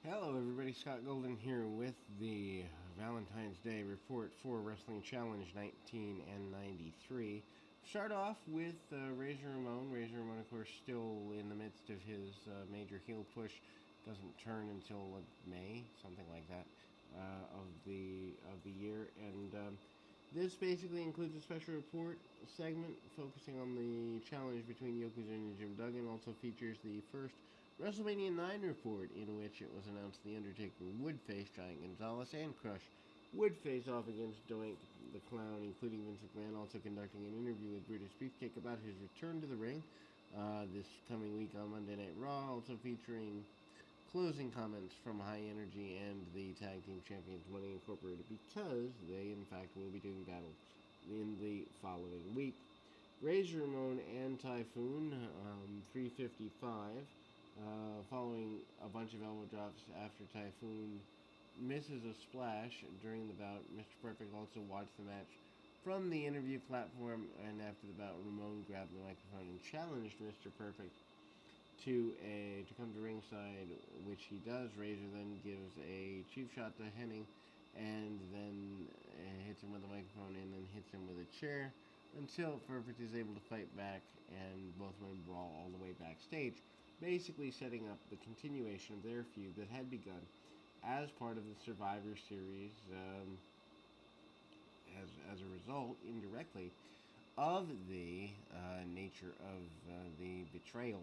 Hello, everybody. Scott Golden here with the Valentine's Day report for Wrestling Challenge 19 and 93. Start off with Razor Ramon. Razor Ramon, of course, still in the midst of his major heel push. Doesn't turn until May, something like that, of the year. And this basically includes a special report segment focusing on the challenge between Yokozuna and Jim Duggan. Also features the first WrestleMania 9 report, in which it was announced The Undertaker would face Giant Gonzalez and Crush would face off against Doink the Clown, including Vince McMahon also conducting an interview with Brutus Beefcake about his return to the ring this coming week on Monday Night Raw, also featuring closing comments from High Energy and the Tag Team Champions Money Incorporated, because they, in fact, will be doing battle in the following week. Razor Ramon and Typhoon, 355. Following a bunch of elbow drops after Typhoon misses a splash during the bout. Mr. Perfect also watched the match from the interview platform, and after the bout, Ramon grabbed the microphone and challenged Mr. Perfect to come to ringside, which he does. Razor then gives a cheap shot to Hennig, and then hits him with the microphone, and then hits him with a chair until Perfect is able to fight back, and both men brawl all the way backstage, basically setting up the continuation of their feud that had begun as part of the Survivor Series, as a result, indirectly, of the nature of the betrayal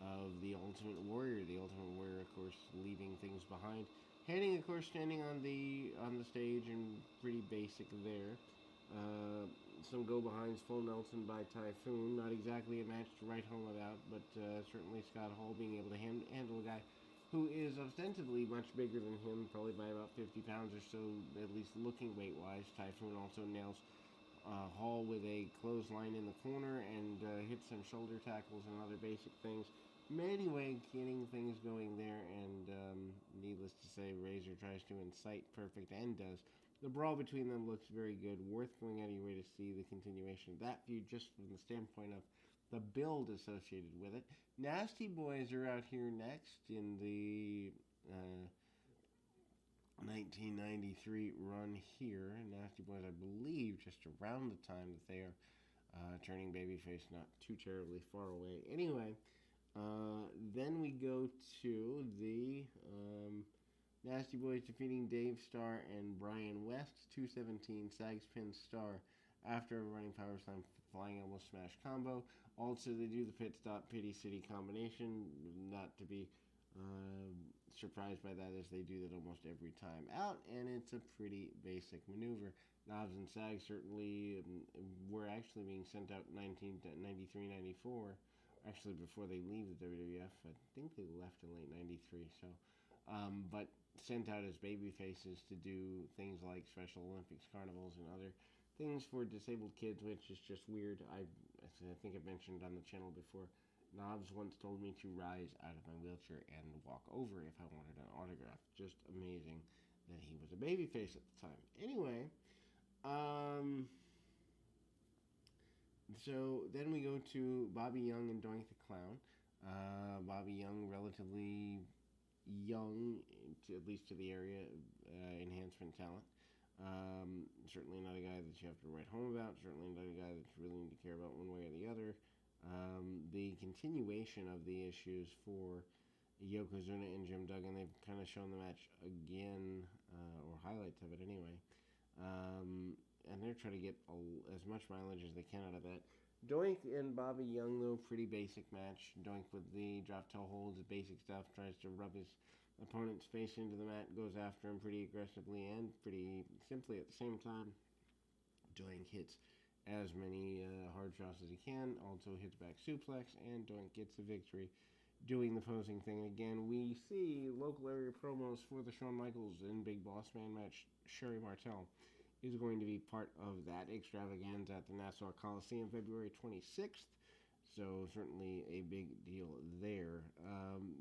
of the Ultimate Warrior. The Ultimate Warrior, of course, leaving things behind. Hennig, of course, standing on the stage and pretty basic there. Some go-behinds, full Nelson by Typhoon. Not exactly a match to write home about, but certainly Scott Hall being able to handle a guy who is ostensibly much bigger than him, probably by about 50 pounds or so, at least looking weight-wise. Typhoon also nails Hall with a clothesline in the corner and hits some shoulder tackles and other basic things. Anyway, getting things going there, and needless to say, Razor tries to incite Perfect and does. The brawl between them looks very good, worth going out of your way to see the continuation of that feud, just from the standpoint of the build associated with it. Nasty Boys are out here next in the 1993 run here. Nasty Boys, I believe, just around the time that they are turning babyface, not too terribly far away. Anyway, then we go to the Nasty Boys defeating Dave Starr and Brian West, 217 Sags Pin Star after a running power slam flying elbow smash combo. Also, they do the pit stop Pity City combination, not to be surprised by that, as they do that almost every time out, and it's a pretty basic maneuver. Knobs and Sags certainly were actually being sent out in 1993-94, actually before they leave the WWF. I think they left in late 93, so but sent out as baby faces to do things like Special Olympics, carnivals, and other things for disabled kids, which is just weird. I think I mentioned on the channel before, Knobs once told me to rise out of my wheelchair and walk over if I wanted an autograph. Just amazing that he was a babyface at the time. Anyway, so then we go to Bobby Young and Doink the Clown. Bobby Young, relatively young, at least to the area, enhancement talent. Certainly not a guy that you have to write home about. Certainly not a guy that you really need to care about one way or the other. The continuation of the issues for Yokozuna and Jim Duggan, they've kind of shown the match again, or highlights of it anyway. And they're trying to get as much mileage as they can out of that. Doink and Bobby Young, though, pretty basic match. Doink with the drop toe holds, basic stuff, tries to rub his opponent's face into the mat, goes after him pretty aggressively and pretty simply at the same time. Doink hits as many hard shots as he can, also hits back suplex, and Doink gets the victory doing the posing thing again. We see local area promos for the Shawn Michaels and Big Boss Man match. Sherry Martel is going to be part of that extravaganza at the Nassau Coliseum February 26th. So certainly a big deal there.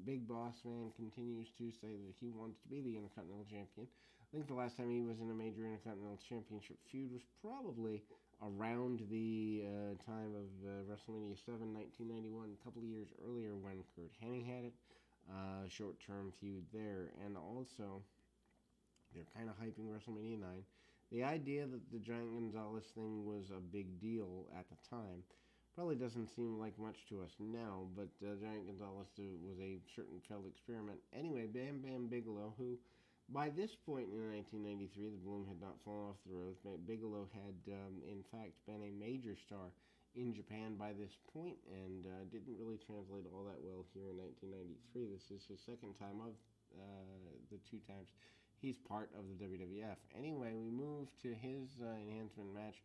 Big Boss Man continues to say that he wants to be the Intercontinental Champion. I think the last time he was in a major Intercontinental Championship feud was probably around the time of WrestleMania 7, 1991, a couple of years earlier when Kurt Hennig had it. short-term feud there. And also, they're kind of hyping WrestleMania 9. The idea that the Giant Gonzalez thing was a big deal at the time probably doesn't seem like much to us now, but Giant Gonzalez was a certain failed experiment. Anyway, Bam Bam Bigelow, who by this point in 1993, the bloom had not fallen off the rose. Bigelow had, in fact, been a major star in Japan by this point and didn't really translate all that well here in 1993. This is his second time of the two times he's part of the WWF. Anyway, we move to his enhancement match.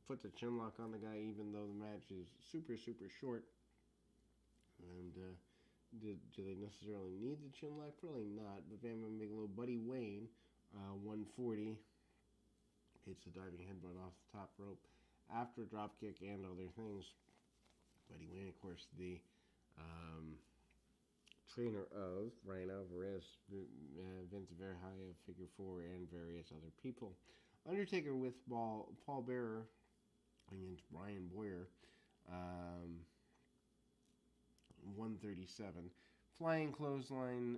Put the chin lock on the guy, even though the match is super, super short. And do they necessarily need the chin lock? Probably not. But Bam Bam Bigelow, Buddy Wayne, 140, hits the diving headbutt off the top rope after a drop kick and other things. Buddy Wayne, of course, the trainer of Ryan Alvarez, Vince Verhey of Figure 4, and various other people. Undertaker with Paul Bearer against Brian Boyer, 137. Flying clothesline,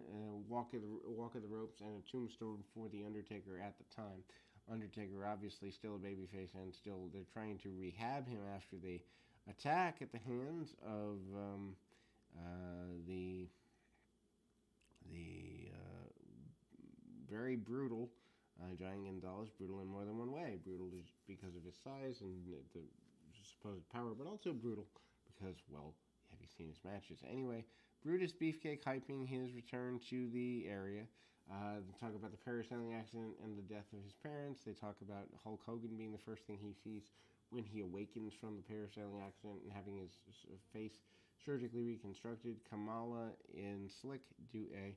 walk of the ropes, and a tombstone for the Undertaker at the time. Undertaker obviously still a babyface, and still they're trying to rehab him after the attack at the hands of the very brutal Giant Gonzalez. Brutal in more than one way. Brutal because of his size and the supposed power, but also brutal because, well, have you seen his matches? Anyway, Brutus Beefcake hyping his return to the area. They talk about the parasailing accident and the death of his parents. They talk about Hulk Hogan being the first thing he sees when he awakens from the parasailing accident and having his face surgically reconstructed. Kamala and Slick do a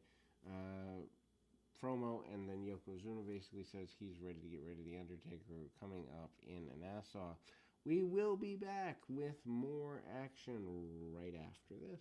promo, and then Yokozuna basically says he's ready to get rid of The Undertaker coming up in Nassau. We will be back with more action right after this.